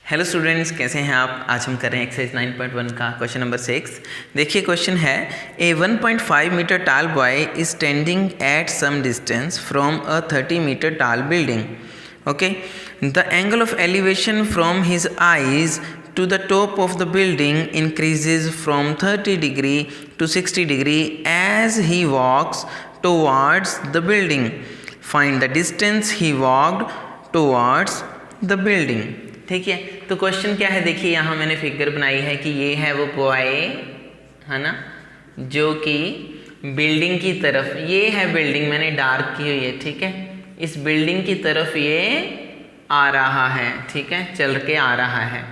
Hello students, कैसे हैं आप। आज हम कर रहे हैं एक्सरसाइज 9.1 का क्वेश्चन नंबर 6। देखिए क्वेश्चन है, a 1.5 metre tall boy is standing at some distance from a 30 metre tall building. Okay, the angle of elevation from his eyes to the top of the building increases from 30 degree to 60 degree as he walks towards the building. Find the distance he walked towards the building. ठीक है, तो question क्या है, देखिए यहाँ मैंने figure बनाई है कि ये है वो बॉय है ना, जो कि बिल्डिंग की तरफ, ये है बिल्डिंग मैंने डार्क की हुई है, ठीक है, इस बिल्डिंग की तरफ ये आ रहा है, ठीक है, चल के आ रहा है।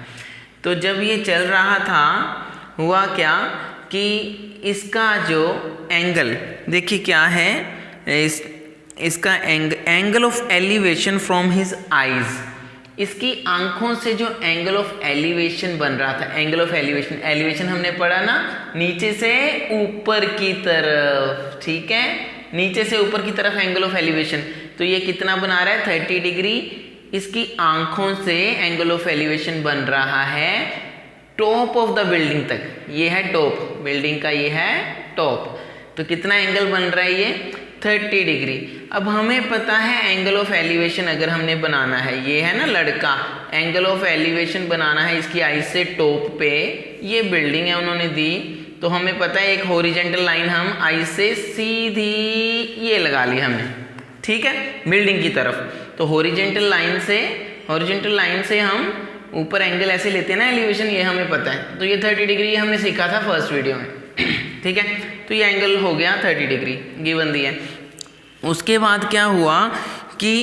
तो जब ये चल रहा था हुआ क्या कि इसका जो एंगल देखिए क्या है, इसका angle of elevation from his eyes, इसकी आंखों से जो एंगल ऑफ एलिवेशन बन रहा था, एंगल ऑफ एलिवेशन, एलिवेशन हमने पढ़ा ना, नीचे से ऊपर की तरफ, ठीक है, नीचे से ऊपर की तरफ एंगल ऑफ एलिवेशन। तो ये कितना बना रहा है, 30 डिग्री। इसकी आंखों से एंगल ऑफ एलिवेशन बन रहा है टॉप ऑफ द बिल्डिंग तक, ये है टॉप बिल्डिंग का, ये है टॉप। तो कितना एंगल बन रहा है, ये 30 डिग्री। अब हमें पता है एंगल ऑफ एलिवेशन अगर हमने बनाना है, ये है ना लड़का, एंगल ऑफ एलिवेशन बनाना है इसकी आईज से टॉप पे, ये बिल्डिंग है उन्होंने दी, तो हमें पता है एक हॉरिजॉन्टल लाइन हम आईज से सीधी ये लगा ली हमने, ठीक है, बिल्डिंग की तरफ। तो हॉरिजॉन्टल लाइन से हम ऊपर एंगल ऐसे लेते हैं ना एलिवेशन, ये हमें पता है। तो ये 30 डिग्री हमने सीखा था फर्स्ट वीडियो में, ठीक है। तो ये एंगल हो गया 30 डिग्री गिवन दिया है। उसके बाद क्या हुआ कि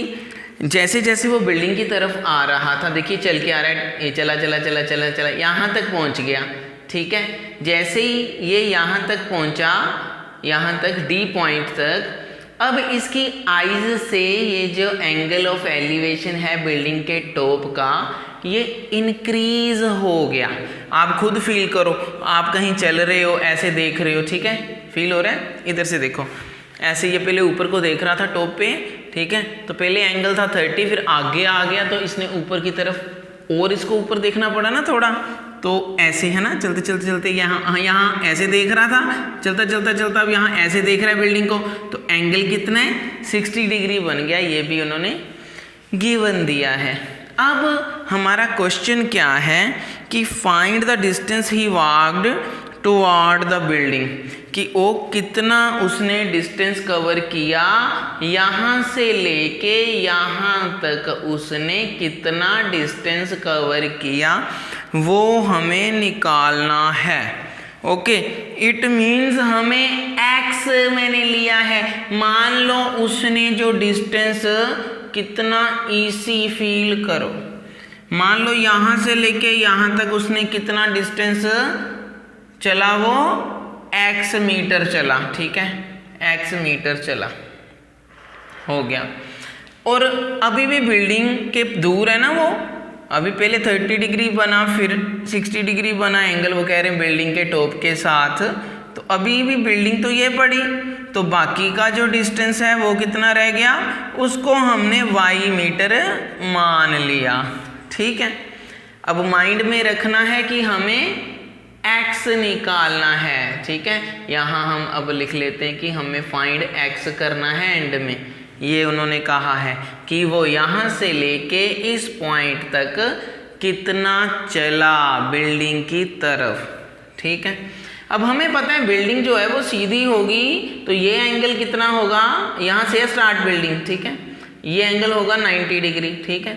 जैसे जैसे वो बिल्डिंग की तरफ आ रहा था, देखिए चल के आ रहा है, ये चला चला चला चला चला यहाँ तक पहुँच गया, ठीक है। जैसे ही ये यहाँ तक पहुँचा, यहाँ तक डी पॉइंट तक, अब इसकी आईज से ये जो एंगल ऑफ एलिवेशन है बिल्डिंग के टॉप का, ये इंक्रीज हो गया। आप खुद फील करो, आप कहीं चल रहे हो, ऐसे देख रहे हो, ठीक है, फील हो रहा है, इधर से देखो, ऐसे ये पहले ऊपर को देख रहा था टॉप पे, ठीक है, तो पहले एंगल था 30, फिर आगे आ गया तो इसने ऊपर की तरफ और इसको ऊपर देखना पड़ा ना थोड़ा, तो ऐसे है ना, चलते चलते चलते यहाँ ऐसे देख रहा था, चलता चलता चलता अब यहाँ ऐसे देख रहा है बिल्डिंग को, तो एंगल कितना है, 60 डिग्री बन गया। ये भी उन्होंने गिवन दिया है। अब हमारा क्वेश्चन क्या है कि find the distance he walked toward the building, कि वो कितना उसने डिस्टेंस कवर किया, यहाँ से लेके यहाँ तक उसने कितना डिस्टेंस कवर किया, वो हमें निकालना है। ओके, इट मीन्स हमें x मैंने लिया है। मान लो उसने जो डिस्टेंस कितना इसी फील करो, मान लो यहाँ से लेके यहाँ तक उसने कितना डिस्टेंस चला, वो x मीटर चला, ठीक है, x मीटर चला, हो गया। और अभी भी बिल्डिंग के दूर है ना वो, अभी पहले 30 डिग्री बना, फिर 60 डिग्री बना एंगल, वो कह रहे हैं बिल्डिंग के टॉप के साथ, तो अभी भी बिल्डिंग तो ये पड़ी, तो बाकी का जो डिस्टेंस है वो कितना रह गया, उसको हमने y मीटर मान लिया, ठीक है। अब माइंड में रखना है कि हमें x निकालना है, ठीक है। यहाँ हम अब लिख लेते हैं कि हमें फाइंड x करना है एंड में। ये उन्होंने कहा है कि वो यहाँ से लेके इस पॉइंट तक कितना चला बिल्डिंग की तरफ, ठीक है। अब हमें पता है बिल्डिंग जो है वो सीधी होगी, तो ये एंगल कितना होगा, यहाँ से स्टार्ट बिल्डिंग, ठीक है, ये एंगल होगा 90 डिग्री, ठीक है।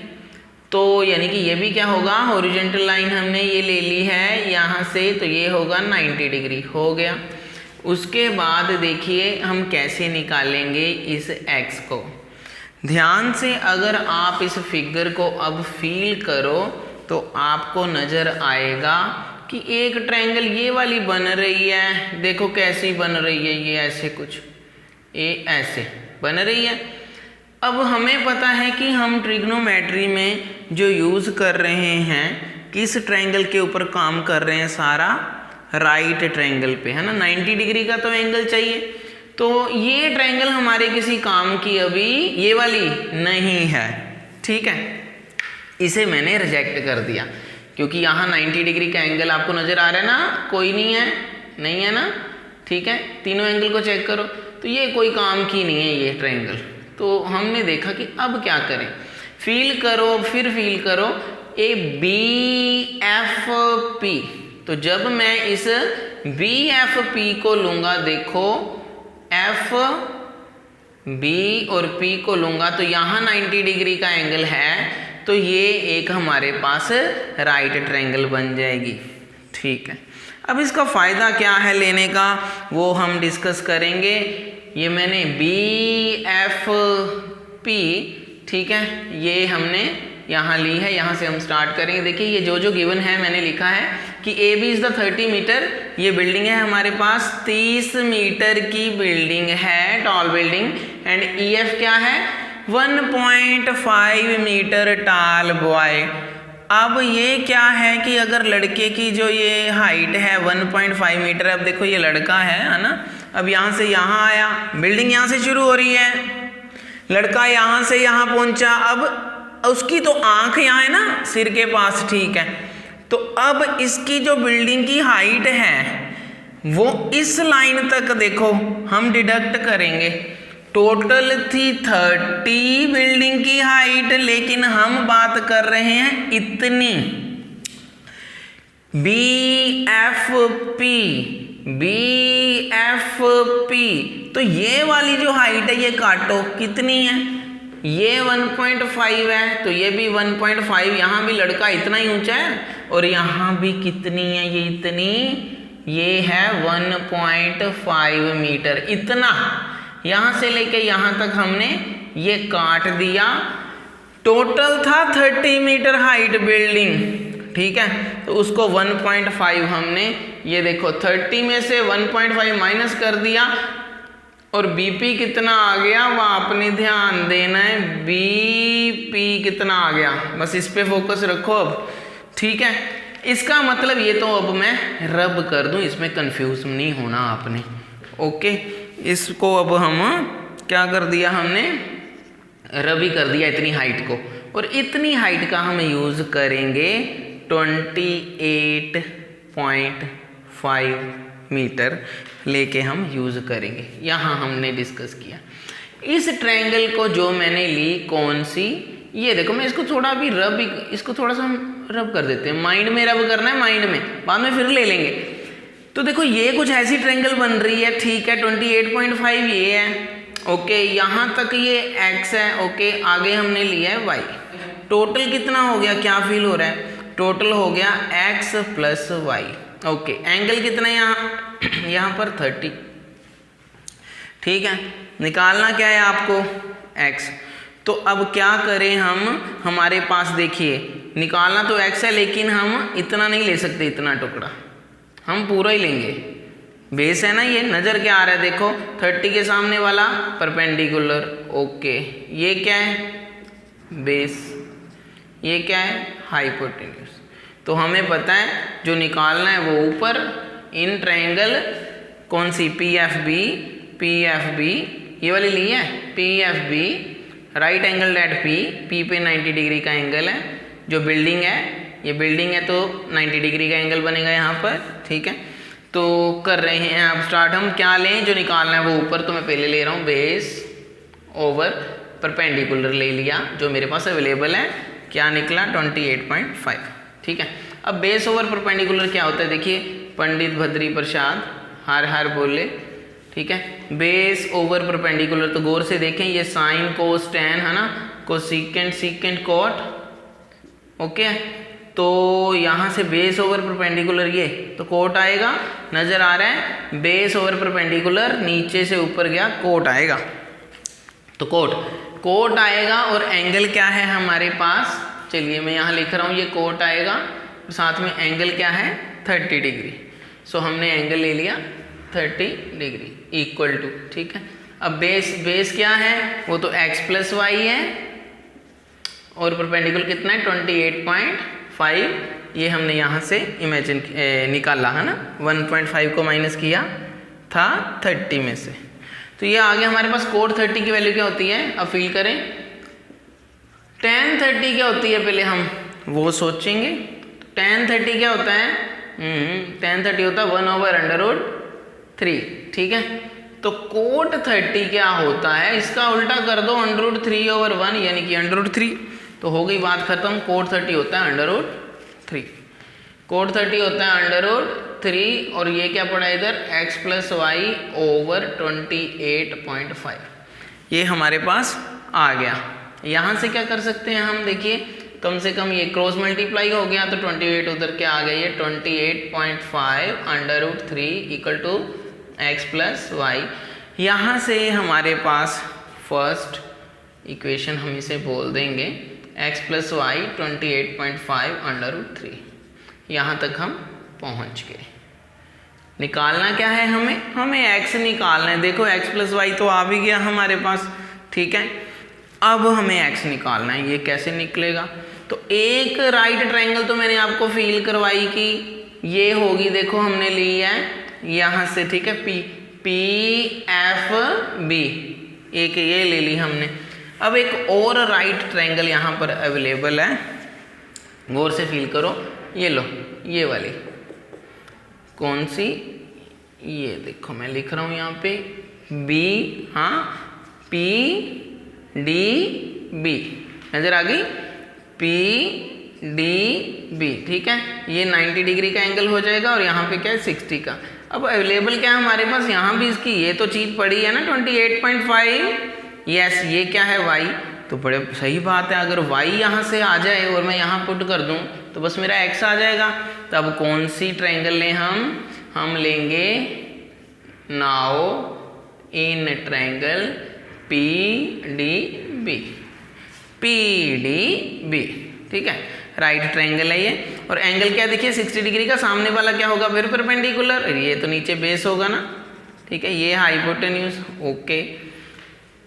तो यानी कि ये भी क्या होगा, हॉरिजॉन्टल लाइन हमने ये ले ली है यहाँ से, तो ये होगा 90 डिग्री, हो गया। उसके बाद देखिए हम कैसे निकालेंगे इस x को। ध्यान से अगर आप इस फिगर को अब फील करो तो आपको नज़र आएगा कि एक ट्रायंगल ये वाली बन रही है, देखो कैसी बन रही है, ये ऐसे कुछ, ये ऐसे बन रही है। अब हमें पता है कि हम ट्रिग्नोमेट्री में जो यूज़ कर रहे हैं, किस ट्रायंगल के ऊपर काम कर रहे हैं, सारा राइट ट्रायंगल पे, है ना, 90 डिग्री का तो एंगल चाहिए। तो ये ट्रायंगल हमारे किसी काम की अभी ये वाली नहीं है, ठीक है। इसे मैंने रिजेक्ट कर दिया क्योंकि यहाँ 90 डिग्री का एंगल आपको नज़र आ रहा है ना, कोई नहीं है ना, ठीक है। तीनों एंगल को चेक करो तो ये कोई काम की नहीं है ये ट्रायंगल। तो हमने देखा कि अब क्या करें, फील करो, फिर फील करो ए बी एफ पी। तो जब मैं इस बी एफ पी को लूँगा, देखो एफ बी और पी को लूँगा तो यहाँ 90 डिग्री का एंगल है, तो ये एक हमारे पास राइट ट्रायंगल बन जाएगी, ठीक है। अब इसका फ़ायदा क्या है लेने का वो हम डिस्कस करेंगे। ये मैंने बी एफ पी, ठीक है, ये हमने यहाँ ली है, यहाँ से हम स्टार्ट करेंगे। देखिए ये जो गिवन है मैंने लिखा है कि A B is the 30 metre, ये बिल्डिंग है हमारे पास 30 मीटर की बिल्डिंग है, tall building, and E F क्या है 1.5 मीटर टाल बॉय। अब ये क्या है कि अगर लड़के की जो ये हाइट है 1.5 मीटर, अब देखो ये लड़का है ना, अब यहाँ से यहाँ आया, बिल्डिंग यहाँ से शुरू हो रही है, लड़का यहाँ से यहाँ पहुँचा, अब उसकी तो आँख यहाँ है ना सिर के पास, ठीक है। तो अब इसकी जो बिल्डिंग की हाइट है वो इस लाइन तक देखो हम डिडक्ट करेंगे। टोटल थी 30 बिल्डिंग की हाइट, लेकिन हम बात कर रहे हैं इतनी, बी एफ पी। तो ये वाली जो हाइट है ये काटो, कितनी है, ये 1.5 है, तो ये भी 1.5, यहाँ भी लड़का इतना ही ऊंचा है, और यहाँ भी कितनी है, ये इतनी, ये है 1.5 मीटर, इतना। यहाँ से लेके यहाँ तक हमने ये काट दिया। टोटल था 30 मीटर हाइट बिल्डिंग, ठीक है, तो उसको 1.5 हमने, ये देखो 30 में से 1.5 माइनस कर दिया, और बीपी कितना आ गया वह आपने ध्यान देना है, बीपी कितना आ गया, बस इस पे फोकस रखो अब, ठीक है। इसका मतलब ये तो अब मैं रब कर दूं, इसमें कंफ्यूज नहीं होना आपने, ओके। इसको अब हम क्या कर दिया, हमने रब ही कर दिया इतनी हाइट को, और इतनी हाइट का हम यूज़ करेंगे 28.5 मीटर लेके हम यूज़ करेंगे। यहाँ हमने डिस्कस किया इस ट्रायंगल को, जो मैंने ली कौन सी, ये देखो, मैं इसको थोड़ा भी इसको थोड़ा सा हम रब कर देते हैं, माइंड में रब करना है, माइंड में, बाद में फिर ले लेंगे। तो देखो ये कुछ ऐसी ट्रायंगल बन रही है, ठीक है, 28.5 ये है, ओके, यहाँ तक ये x है, ओके, आगे हमने लिया है y। टोटल कितना हो गया, क्या फील हो रहा है, टोटल हो गया x plus y, okay. Angle कितना है यहाँ पर 30, ठीक है। निकालना क्या है आपको, x। तो अब क्या करें हम, हमारे पास देखिए निकालना तो x है, लेकिन हम इतना नहीं ले सकते, इतना टुकड़ा हम पूरा ही लेंगे, बेस है ना, ये नज़र क्या आ रहा है, देखो 30 के सामने वाला परपेंडिकुलर, ओके, ये क्या है बेस, ये क्या है हाइपोटेन्यूज। तो हमें पता है जो निकालना है वो ऊपर इन ट्रायंगल कौन सी, पी एफ बी, ये वाली ली है, P F B, right angle at P पे 90 डिग्री का एंगल है, जो बिल्डिंग है, ये बिल्डिंग है तो 90 डिग्री का एंगल बनेगा यहाँ पर, ठीक है। तो कर रहे हैं अब स्टार्ट, हम क्या लें, जो निकालना है वो ऊपर, तो मैं पहले ले रहा हूँ बेस ओवर परपेंडिकुलर ले लिया, जो मेरे पास अवेलेबल है, क्या निकला 28.5, ठीक है। अब बेस ओवर परपेंडिकुलर क्या होता है, देखिए पंडित भद्री प्रसाद हर हर बोले, ठीक है। बेस ओवर परपेंडिकुलर, तो गौर से देखें, ये साइन कोस टैन है ना, कोसेकेंट सीकेंट कॉट, ओके। तो यहाँ से बेस ओवर परपेंडिकुलर, ये तो कोट आएगा, नज़र आ रहा है, बेस ओवर परपेंडिकुलर नीचे से ऊपर गया, कोट आएगा, तो कोट आएगा। और एंगल क्या है हमारे पास, चलिए मैं यहाँ लिख रहा हूँ, ये कोट आएगा, साथ में एंगल क्या है 30 डिग्री, सो हमने एंगल ले लिया 30 डिग्री इक्वल टू, ठीक है। अब बेस क्या है, वो तो x प्लस वाई है, और परपेंडिकुलर कितना है 28.5, ये हमने यहाँ से इमेजिन निकाला है ना, 1.5 को माइनस किया था 30 में से, तो ये आगे हमारे पास कोट 30 की वैल्यू क्या होती है, अब फील करें tan 30 क्या होती है पहले हम वो सोचेंगे। tan 30 क्या होता है? tan 30 होता है 1/√3। ठीक है, तो cot 30 क्या होता है? इसका उल्टा कर दो √3/1 यानी कि √3, तो हो गई बात खत्म। cot 30 होता है √3, cot 30 होता है √3 और ये क्या पड़ा इधर x + y/28.5, ये हमारे पास आ गया। यहाँ से क्या कर सकते हैं हम, देखिए कम से कम ये क्रॉस मल्टीप्लाई हो गया तो 28 उधर क्या आ गया, ये 28.5 √3 = x + y। यहाँ से हमारे पास फर्स्ट इक्वेशन हम इसे बोल देंगे x + y 28.5 √3। यहाँ तक हम पहुँच गए। निकालना क्या है हमें x निकालना है। देखो x + y तो आ भी गया हमारे पास, ठीक है। अब हमें x निकालना है। ये कैसे निकलेगा? तो एक राइट ट्रायंगल तो मैंने आपको फील करवाई कि ये होगी, देखो हमने ली है यहाँ से, ठीक है, PFB, एक ये ले ली हमने। अब एक और राइट ट्रायंगल यहाँ पर अवेलेबल है, गौर से फील करो। ये लो, ये वाली कौन सी, ये देखो मैं लिख रहा हूँ यहाँ पे B, हाँ PDB, नजर आ गई, PDB, ठीक है। ये 90 डिग्री का एंगल हो जाएगा और यहाँ पे क्या है 60 का। अब अवेलेबल क्या है हमारे पास, यहाँ भी इसकी ये तो चीज़ पड़ी है ना 28.5, यस, ये क्या है y, तो बड़े सही बात है। अगर y यहाँ से आ जाए और मैं यहाँ पुट कर दूँ तो बस मेरा x आ जाएगा। तो अब कौन सी ट्रायंगल लें हम लेंगे नाउ इन ट्रायंगल PDB, ठीक है, राइट ट्रायंगल है ये। और एंगल क्या देखिए 60 डिग्री का, सामने वाला क्या होगा फिर परपेंडिकुलर, ये तो नीचे बेस होगा ना, ठीक है, ये हाइपोटेन्यूज, ओके।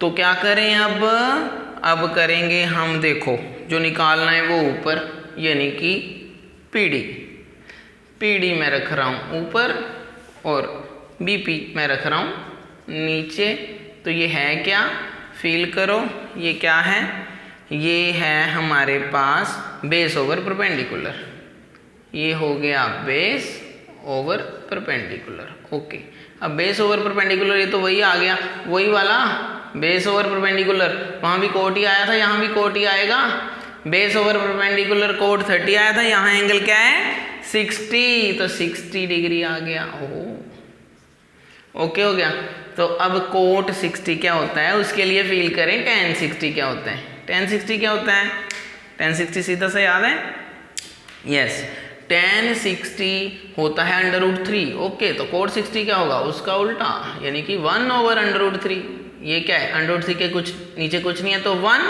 तो क्या करें अब करेंगे हम, देखो जो निकालना है वो ऊपर, यानी कि PD मैं रख रहा हूँ ऊपर और BP मैं रख रहा हूँ नीचे। तो ये है क्या, फील करो, ये क्या है, ये है हमारे पास बेस ओवर परपेंडिकुलर। ये हो गया बेस ओवर परपेंडिकुलर, ओके। अब बेस ओवर परपेंडिकुलर ये तो वही आ गया, वही वाला बेस ओवर परपेंडिकुलर, वहाँ भी कोट ही आया था, यहाँ भी कोट ही आएगा। बेस ओवर परपेंडिकुलर कोट 30 आया था, यहाँ एंगल क्या है 60, तो 60 डिग्री आ गया। ओके हो गया। तो अब कोट 60 क्या होता है उसके लिए फील करें tan 60 क्या होता है। tan 60 क्या होता है, tan 60 सीधा सा याद है, यस, tan 60 होता है √3, ओके। तो कोट 60 क्या होगा, उसका उल्टा, यानी कि 1/√3। ये क्या है, √3 के कुछ नीचे कुछ नहीं है तो 1,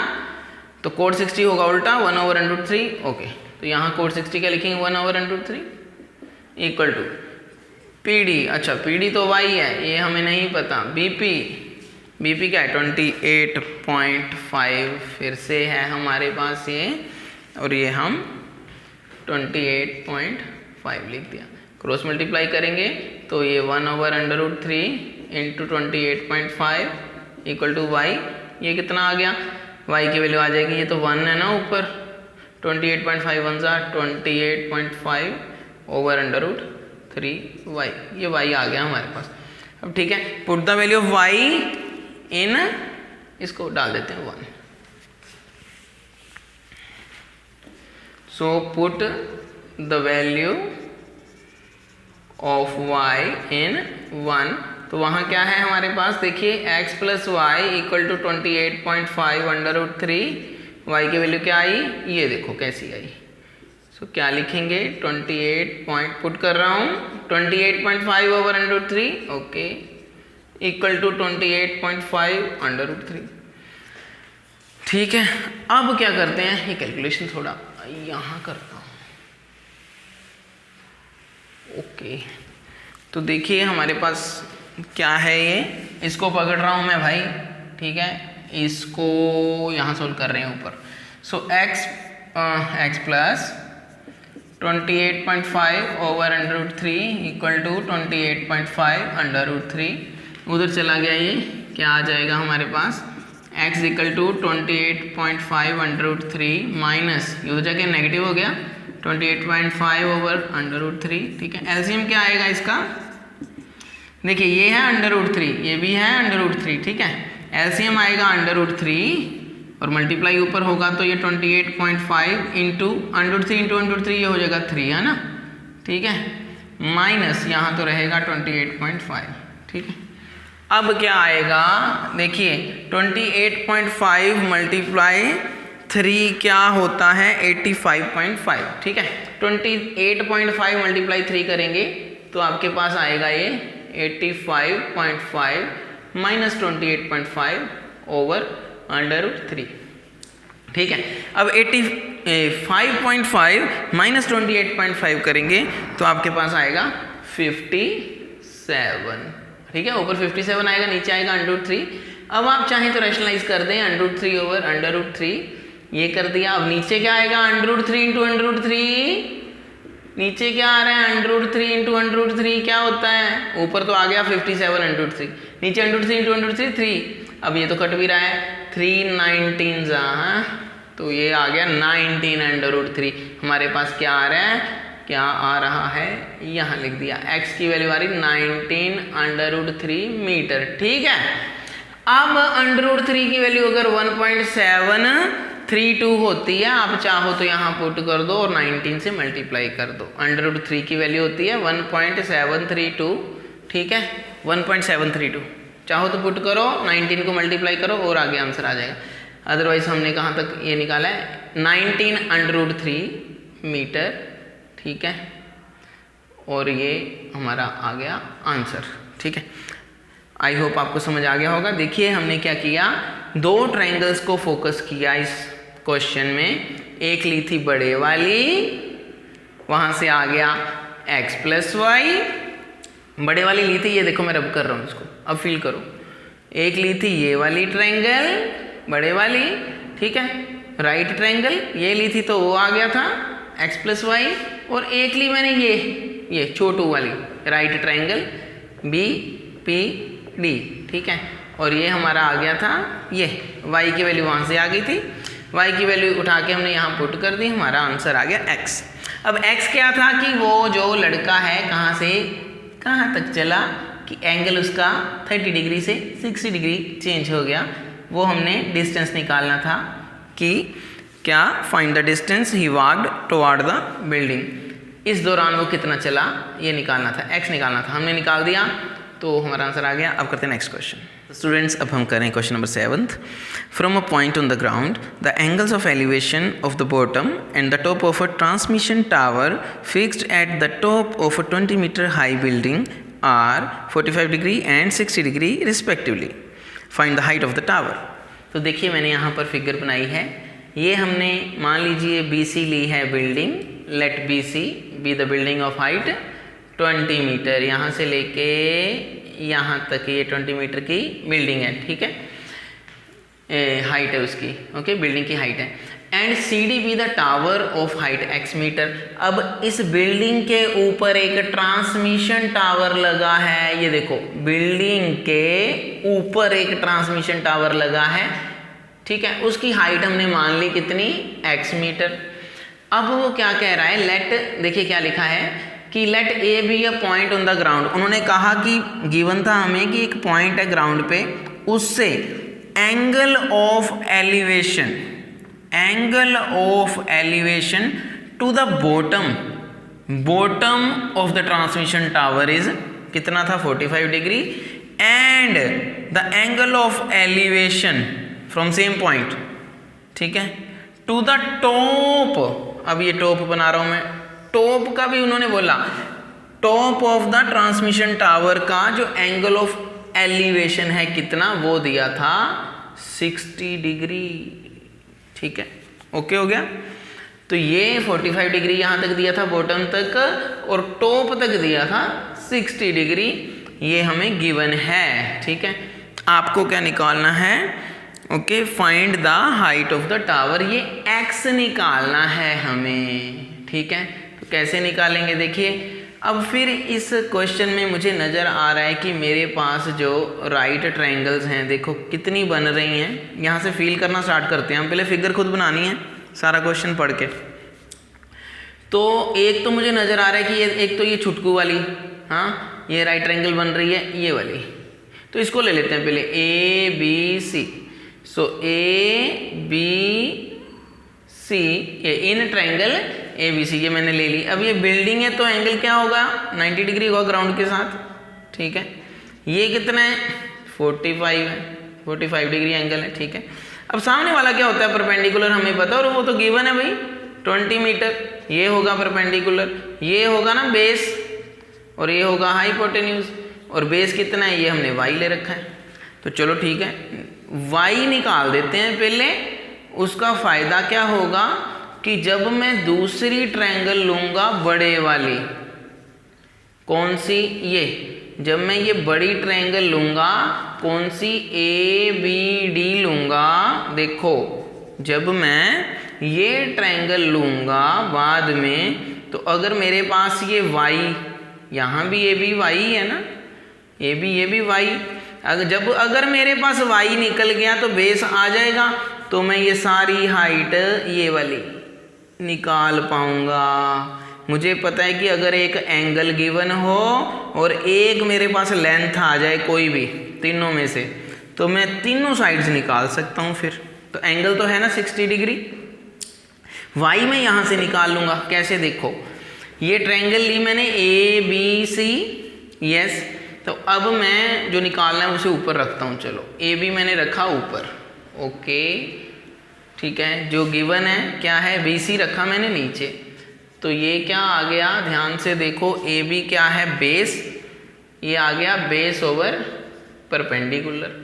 तो कोट 60 होगा उल्टा 1/√3, ओके। तो यहाँ कोट 60 क्या लिखेंगे 1/√3 इक्वल टू PD, अच्छा PD तो y है, ये हमें नहीं पता। BP क्या है 28.5, फिर से है हमारे पास ये, और ये हम 28.5 लिख दिया। क्रॉस मल्टीप्लाई करेंगे तो ये 1/√3 इंटू 28.5 इक्वल टू y, ये कितना आ गया, y की वैल्यू आ जाएगी, ये तो 1 है ना ऊपर, 28.5 1 सा 28.5/√3y, ये y आ गया हमारे पास। अब ठीक है, put the value of y इन, इसको डाल देते हैं 1। So put the value of y इन 1, तो वहाँ क्या है हमारे पास, देखिए x + y equal to 28.5/√3, y की वैल्यू क्या आई, ये देखो कैसी आई। सो क्या लिखेंगे 28 पॉइंट पुट कर रहा हूँ 28.5/√3, ओके, इक्वल टू 28.5/√3, ठीक है। अब क्या करते हैं, ये कैलकुलेशन थोड़ा यहाँ करता हूँ, ओके। तो देखिए हमारे पास क्या है, ये इसको पकड़ रहा हूँ मैं भाई, ठीक है, इसको यहाँ सोल्व कर रहे हैं ऊपर। सो x प्लस 28.5/√3 इक्वल टू 28.5/√3, उधर चला गया, ये क्या आ जाएगा हमारे पास x इक्वल टू 28.5 √3 माइनस, ये तो जाके नेगेटिव हो गया, 28.5 ओवर √3, ठीक है। एलसीएम क्या आएगा इसका, देखिए ये है √3, ये भी है √3, ठीक है। एलसीएम आएगा √3 और मल्टीप्लाई ऊपर होगा तो ये 28.5 इंटू √3 ये हो जाएगा 3, है ना, ठीक है, माइनस यहाँ तो रहेगा 28.5, ठीक है। अब क्या आएगा, देखिए 28.5 मल्टीप्लाई 3 क्या होता है 85.5, ठीक है। 28.5 मल्टीप्लाई 3 करेंगे तो आपके पास आएगा ये 85.5 माइनस 28.5 ओवर √3, ठीक है। अब 85.5 माइनस 28.5 करेंगे तो आपके पास आएगा 57, ठीक है। ऊपर 57 आएगा, नीचे आएगा √3। अब आप चाहें तो रैशनलाइज कर दें, √3 ओवर √3 ये कर दिया। अब नीचे क्या आएगा, √3 इंटू √3, नीचे क्या आ रहा है √3 इंटू √3 क्या होता है, ऊपर तो आ गया 57 √3, नीचे √3 इंटू √3 3, अब ये तो कट भी रहा है, 3 19 तो ये आ गया 19 √3। हमारे पास क्या आ रहा है, क्या आ रहा है, यहाँ लिख दिया, x की वैल्यू आ रही 19 √3 मीटर, ठीक है। अब √3 की वैल्यू अगर 1.732 होती है, आप चाहो तो यहाँ पुट कर दो और 19 से मल्टीप्लाई कर दो। √3 की वैल्यू होती है 1.732, ठीक है, 1.732, चाहो तो पुट करो, 19 को मल्टीप्लाई करो और आगे आंसर आ जाएगा। अदरवाइज हमने कहाँ तक ये निकाला है, 19 √3 मीटर, ठीक है, और ये हमारा आ गया आंसर, ठीक है। आई होप आपको समझ आ गया होगा। देखिए हमने क्या किया, 2 ट्रायंगल्स को फोकस किया इस क्वेश्चन में, एक ली थी बड़े वाली, वहां से आ गया x + y, बड़े वाली ली थी, ये देखो मैं रब कर रहा हूँ इसको, अब फील करो, एक ली थी ये वाली ट्रायंगल बड़े वाली, ठीक है, राइट ट्रायंगल, ये ली थी तो वो आ गया था x + y, और एक ली मैंने ये छोटू वाली राइट ट्रायंगल BPD, ठीक है, और ये हमारा आ गया था, ये y की वैल्यू वहाँ से आ गई थी, y की वैल्यू उठा के हमने यहाँ पुट कर दी, हमारा आंसर आ गया x। अब x क्या था कि वो जो लड़का है कहाँ से कहाँ तक चला, कि एंगल उसका 30 डिग्री से 60 डिग्री चेंज हो गया, वो हमने डिस्टेंस निकालना था कि क्या, find the distance he walked toward the building, इस दौरान वो कितना चला ये निकालना था, x निकालना था, हमने निकाल दिया तो हमारा आंसर आ गया। अब करते हैं नेक्स्ट क्वेश्चन। स्टूडेंट्स अब हम करें question number 7। From a point on the ground the angles of elevation of the bottom and the top of a transmission tower fixed at the top of a 20 metre high building are 45 degree and 60 degree respectively, find the height of the tower. तो देखिए मैंने यहाँ पर figure बनाई है, ये हमने मान लीजिए BC ली है building, let BC be the building of height 20 metre, यहाँ से लेके यहाँ तक ये 20 मीटर की बिल्डिंग है, ठीक है, हाइट है उसकी, ओके, बिल्डिंग की हाइट है, and CD be the tower of height x metre. अब इस बिल्डिंग के ऊपर एक ट्रांसमिशन टावर लगा है, ये देखो बिल्डिंग के ऊपर एक ट्रांसमिशन टावर लगा है, ठीक है, उसकी हाइट हमने मान ली कितनी, x मीटर। अब वो क्या कह रहा है, लेट, देखिए क्या लिखा है कि let A be a point on the ground, उन्होंने कहा कि गिवन था हमें कि एक पॉइंट है ग्राउंड पे, उससे angle of elevation to the bottom of the transmission tower is कितना था 45 degree, and the angle of elevation from same point, ठीक है, टू द टॉप, अब ये टॉप बना रहा हूं मैं, टॉप का भी उन्होंने बोला, top of the transmission tower का जो एंगल ऑफ एलिवेशन है कितना, वो दिया था 60 डिग्री, ठीक है, ओके हो गया। तो ये 45 डिग्री यहाँ तक दिया था बॉटम तक, और टॉप तक दिया था 60 डिग्री, ये हमें गिवन है, ठीक है। आपको क्या निकालना है, okay, find the height of the tower, ये x निकालना है हमें, ठीक है। तो कैसे निकालेंगे, देखिए अब फिर इस क्वेश्चन में मुझे नज़र आ रहा है कि मेरे पास जो राइट ट्रायंगल्स हैं, देखो कितनी बन रही हैं। यहाँ से फील करना स्टार्ट करते हैं हम, पहले फिगर खुद बनानी है सारा क्वेश्चन पढ़ के। तो एक तो मुझे नज़र आ रहा है कि ये एक तो ये छुटकू वाली, हाँ ये राइट ट्रायंगल बन रही है ये वाली, तो इसको ले लेते हैं पहले A B C. So A B C ये इन ट्रायंगल ए बी सी, ये मैंने ले ली। अब ये बिल्डिंग है तो एंगल क्या होगा 90 डिग्री होगा ग्राउंड के साथ, ठीक है। ये कितना है 45 है, 45 डिग्री एंगल है, ठीक है। अब सामने वाला क्या होता है परपेंडिकुलर हमें पता, और वो तो गिवन है भाई 20 मीटर। ये होगा परपेंडिकुलर, ये होगा ना बेस, और ये होगा हाइपोटेन्यूज, और बेस कितना है ये हमने y ले रखा है। तो चलो ठीक है y निकाल देते हैं पहले। उसका फ़ायदा क्या होगा कि जब मैं दूसरी ट्रायंगल लूँगा बड़े वाली, कौन सी ये, जब मैं ये बड़ी ट्रायंगल लूँगा कौन सी ए बी डी लूँगा, देखो जब मैं ये ट्रायंगल लूँगा बाद में, तो अगर मेरे पास ये y, यहाँ भी ये भी y है ना, ये भी y, अगर मेरे पास y निकल गया तो बेस आ जाएगा, तो मैं ये सारी हाइट ये वाली निकाल पाऊंगा। मुझे पता है कि अगर एक एंगल गिवन हो और एक मेरे पास लेंथ आ जाए कोई भी तीनों में से, तो मैं तीनों साइड्स निकाल सकता हूँ फिर। तो एंगल तो है ना 60 डिग्री, y मैं यहाँ से निकाल लूँगा। कैसे, देखो ये ट्रायंगल ली मैंने ए बी सी, यस। तो अब मैं जो निकालना है उसे ऊपर रखता हूँ। चलो ए बी मैंने रखा ऊपर, ओके ठीक है। जो गिवन है क्या है बी सी रखा मैंने नीचे, तो ये क्या आ गया ध्यान से देखो, ए बी क्या है बेस, ये आ गया बेस ओवर परपेंडिकुलर,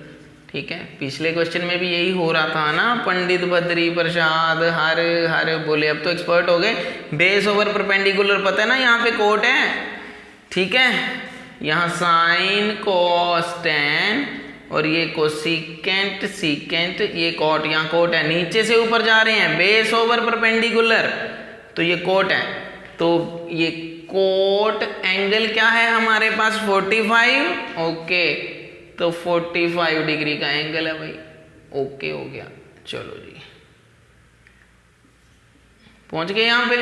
ठीक है। पिछले क्वेश्चन में भी यही हो रहा था ना, पंडित बद्री प्रसाद हर हर बोले, अब तो एक्सपर्ट हो गए। बेस ओवर परपेंडिकुलर पता है ना, यहाँ पे कोट है, ठीक है। यहाँ साइन कॉस टेन और ये कोसिकेंट सीकेंट, ये कॉट, यहाँ कोट है। नीचे से ऊपर जा रहे हैं बेस ओवर परपेंडिकुलर, तो ये कोट है। तो ये कोट एंगल क्या है हमारे पास 45, ओके। तो 45 डिग्री का एंगल है भाई, ओके हो गया। चलो जी पहुंच गए यहाँ पे।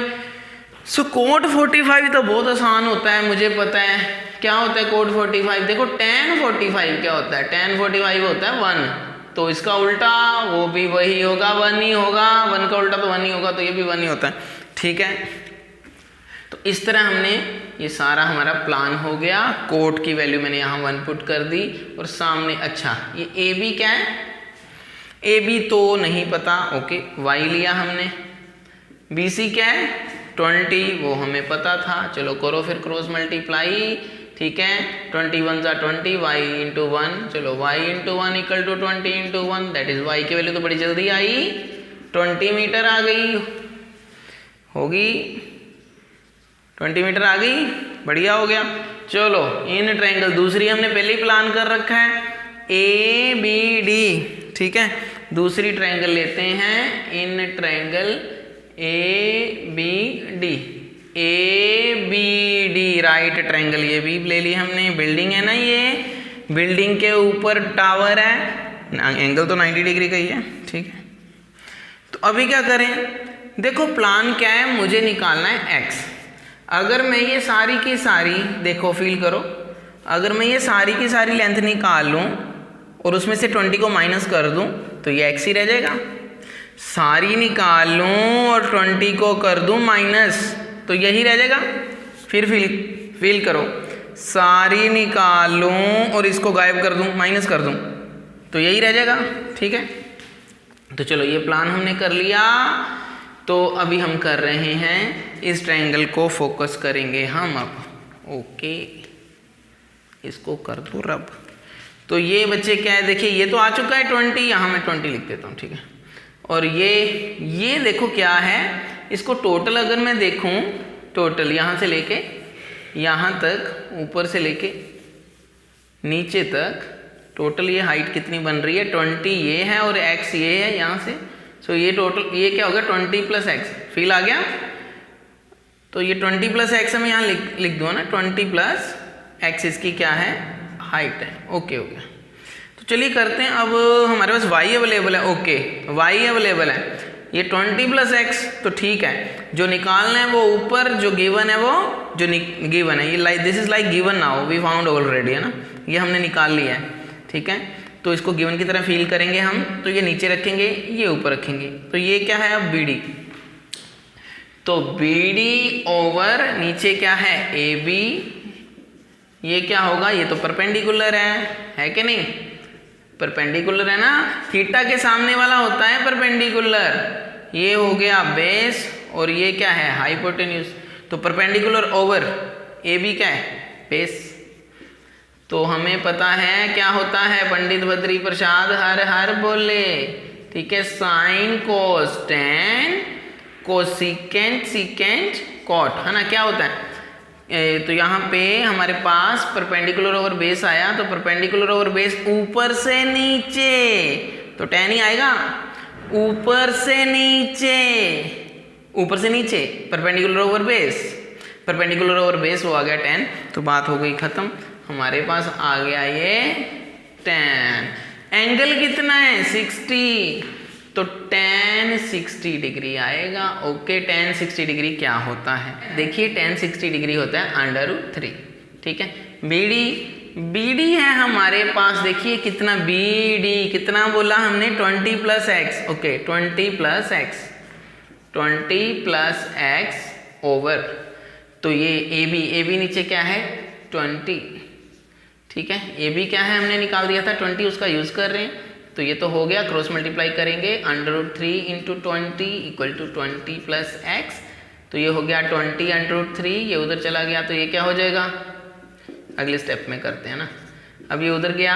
सो कोट 45 तो बहुत आसान होता है, मुझे पता है क्या होता है कोट 45। देखो tan 45 क्या होता है, tan 45 होता है 1, तो इसका उल्टा वो भी वही होगा 1 ही होगा, 1 का उल्टा तो 1 ही होगा, तो ये भी 1 ही होता है, ठीक है। तो इस तरह हमने ये सारा हमारा प्लान हो गया। कोट की वैल्यू मैंने यहाँ 1 पुट कर दी, और सामने अच्छा ये ए बी क्या है, ए बी तो नहीं पता, ओके y लिया हमने। बी सी क्या है 20, वो हमें पता था, चलो करो फिर क्रॉस मल्टीप्लाई, ठीक है। 21 × 20 y × 1, चलो y × 1 equal to 20 × 1, that is y की वैल्यू तो बड़ी जल्दी आई, 20 मीटर आ गई होगी, 20 मीटर आ गई, बढ़िया हो गया। चलो इन ट्रायंगल दूसरी हमने पहले ही प्लान कर रखा है ए बी डी, ठीक है। दूसरी ट्रायंगल लेते हैं, in triangle A B D, A B D right triangle, ये भी ले ली हमने। बिल्डिंग है ना, ये बिल्डिंग के ऊपर टावर है, एंगल तो 90 डिग्री का ही है, ठीक है। तो अभी क्या करें, देखो प्लान क्या है, मुझे निकालना है x। अगर मैं ये सारी की सारी, देखो फील करो, अगर मैं ये सारी की सारी लेंथ निकाल लूँ और उसमें से 20 को माइनस कर दूँ तो ये x ही रह जाएगा। सारी निकाल लूँ और 20 को कर दूँ माइनस, तो यही रह जाएगा। फिर फील करो, सारी निकाल लूँ और इसको गायब कर दूँ, माइनस कर दूँ, तो यही रह जाएगा, ठीक है। तो चलो ये प्लान हमने कर लिया। तो अभी हम कर रहे हैं इस ट्रायंगल को फोकस करेंगे हम अब, ओके इसको कर दो रब। तो ये बच्चे क्या है, देखिए ये तो आ चुका है 20, यहाँ मैं 20 लिख देता हूँ, ठीक है। और ये देखो क्या है, इसको टोटल अगर मैं देखूं, टोटल यहाँ से लेके यहाँ तक, ऊपर से लेके नीचे तक, टोटल ये हाइट कितनी बन रही है 20 ये है और x ये है यहाँ से। सो ये टोटल ये क्या होगा 20 + x, फील आ गया। तो ये 20 प्लस एक्स में यहाँ लिख दो ना, 20 प्लस एक्स इसकी क्या है, हाइट है। ओके हो गया। तो चलिए करते हैं, अब हमारे पास y अवेलेबल है। ओके, y अवेलेबल है, ये 20 प्लस एक्स तो ठीक है, जो निकालना है वो ऊपर जो गिवन है वो जो गिवन है, ये this is like given now we found already, है ना, ये हमने निकाल लिया है। ठीक है, तो इसको गिवन की तरह फील करेंगे हम, तो ये नीचे रखेंगे, ये ऊपर रखेंगे, तो ये क्या है अब BD, तो BD ओवर नीचे क्या है AB, ये क्या होगा, ये तो परपेंडिकुलर है कि नहीं, परपेंडिकुलर है ना, थीटा के सामने वाला होता है परपेंडिकुलर, ये हो गया बेस और ये क्या है हाइपोटेन्यूज, तो परपेंडिकुलर ओवर AB क्या है बेस। तो हमें पता है क्या होता है, पंडित बद्री प्रसाद हर हर बोले, ठीक है, sine cos tan cosecant secant cot, है ना, क्या होता है। तो यहाँ पे हमारे पास परपेंडिकुलर ओवर बेस आया, तो परपेंडिकुलर ओवर बेस ऊपर से नीचे, तो टेन ही आएगा, ऊपर से नीचे, ऊपर से नीचे perpendicular over base, perpendicular over base वो आ गया 10, तो बात हो गई खत्म, हमारे पास आ गया ये 10। एंगल कितना है 60, तो tan 60 डिग्री आएगा। ओके, tan 60 डिग्री क्या होता है, देखिए tan 60 डिग्री होता है √3। ठीक है, BD है हमारे पास, देखिए कितना BD कितना बोला हमने 20 plus x. Okay, 20 plus x over, तो ये AB नीचे क्या है 20। ठीक है, AB क्या है हमने निकाल दिया था 20, उसका यूज़ कर रहे हैं, तो ये तो हो गया, क्रॉस मल्टीप्लाई करेंगे, √3 × 20 इक्वल टू 20 प्लस एक्स, तो ये हो गया 20 √3, ये उधर चला गया, तो ये क्या हो जाएगा, अगले स्टेप में करते हैं ना, अब ये उधर गया,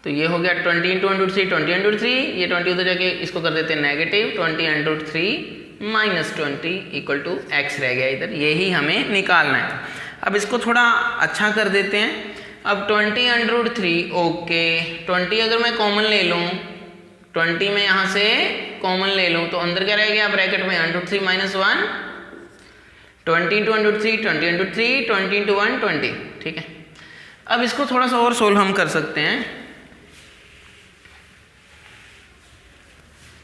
तो ये हो गया 20 × √3 20 √3, ये 20 उधर जाके इसको कर देते हैं negative, 20 √3 minus 20 equal to x रह गया इधर, यही हमें निकालना है। अब इसको थोड़ा अच्छा कर देते हैं, अब 20 √3, ओके 20 अगर मैं कॉमन ले लूँ, 20 में यहाँ से कॉमन ले लूँ, तो अंदर क्या रह गया ब्रैकेट में √3 - 1, 20 × √3 20 √3 20 × 1 20। ठीक है, अब इसको थोड़ा सा और सोल्व हम कर सकते हैं,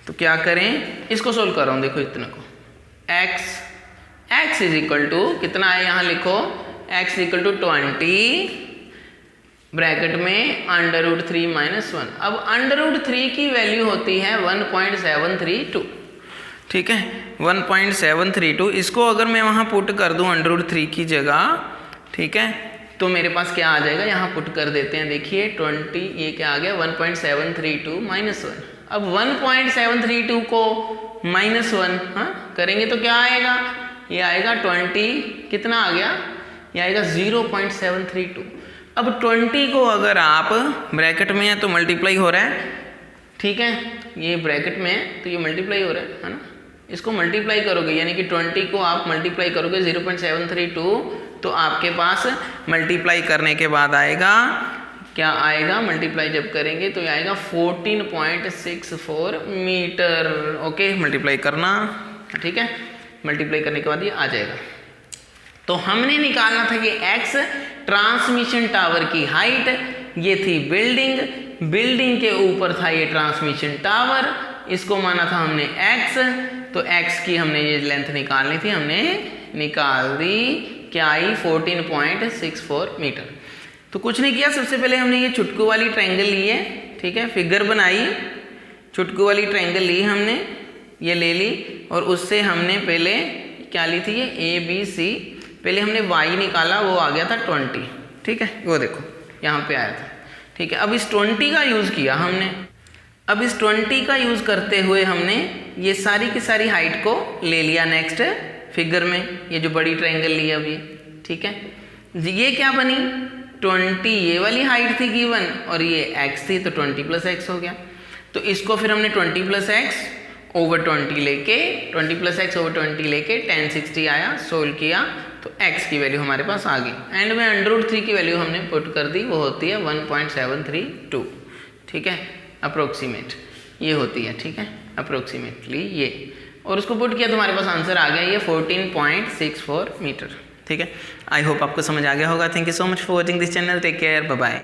तो क्या करें, इसको सोल्व कर रहा हूँ, देखो इतने को, x इज इक्वल टू कितना है, यहाँ लिखो x इक्वल टू 20 ब्रैकेट में √3 - 1। अब √3 की वैल्यू होती है 1.732। ठीक है, 1.732, इसको अगर मैं वहाँ पुट कर दूँ √3 की जगह, ठीक है, तो मेरे पास क्या आ जाएगा, यहाँ पुट कर देते हैं, देखिए 20, ये क्या आ गया 1.732 - 1। अब 1.732 को -1 हाँ करेंगे तो क्या आएगा, ये आएगा 20, कितना आ गया, ये आएगा 0.732। अब 20 को अगर आप ब्रैकेट में है तो मल्टीप्लाई हो रहा है, ठीक है, ये ब्रैकेट में है तो ये मल्टीप्लाई हो रहा है ना, इसको मल्टीप्लाई करोगे, यानी कि 20 को आप मल्टीप्लाई करोगे 0.732, तो आपके पास मल्टीप्लाई करने के बाद आएगा, क्या आएगा, मल्टीप्लाई जब करेंगे तो ये आएगा 14.64 मीटर। ओके, मल्टीप्लाई करना, ठीक है, मल्टीप्लाई करने के बाद ये आ जाएगा। तो हमने निकालना था कि x ट्रांसमिशन टावर की हाइट, ये थी बिल्डिंग के ऊपर था ये ट्रांसमिशन टावर, इसको माना था हमने x, तो x की हमने ये लेंथ निकालनी थी, हमने निकाल दी, क्या आई 14.64 मीटर। तो कुछ नहीं किया, सबसे पहले हमने ये चुटकू वाली ट्रायंगल ली है, ठीक है, फिगर बनाई, चुटकू वाली ट्रायंगल ली हमने, ये ले ली, और उससे हमने पहले क्या ली थी, ये ABC, पहले हमने y निकाला, वो आ गया था 20। ठीक है, वो देखो यहाँ पे आया था। ठीक है, अब इस 20 का यूज़ किया हमने, अब इस 20 का यूज़ करते हुए हमने ये सारी की सारी हाइट को ले लिया नेक्स्ट फिगर में, ये जो बड़ी ट्रायंगल ली अभी। ठीक है, ये क्या बनी, 20 ये वाली हाइट थी गिवन, और ये x थी, तो 20 प्लस x हो गया। तो इसको फिर हमने 20 प्लस x ओवर 20 लेके, 20 प्लस x ओवर 20 लेके tan 60 आया, सोल्व किया, तो x की वैल्यू हमारे पास आ गई। एंड में √3 की वैल्यू हमने पुट कर दी, वो होती है 1.732। ठीक है, अप्रोक्सीमेट ये होती है, ठीक है, अप्रोक्सीमेटली ये। और उसको पुट किया, तुम्हारे पास आंसर आ गया ये 14.64 मीटर। ठीक है, आई होप आपको समझ आ गया होगा। Thank you so much for watching this channel, take care, bye bye.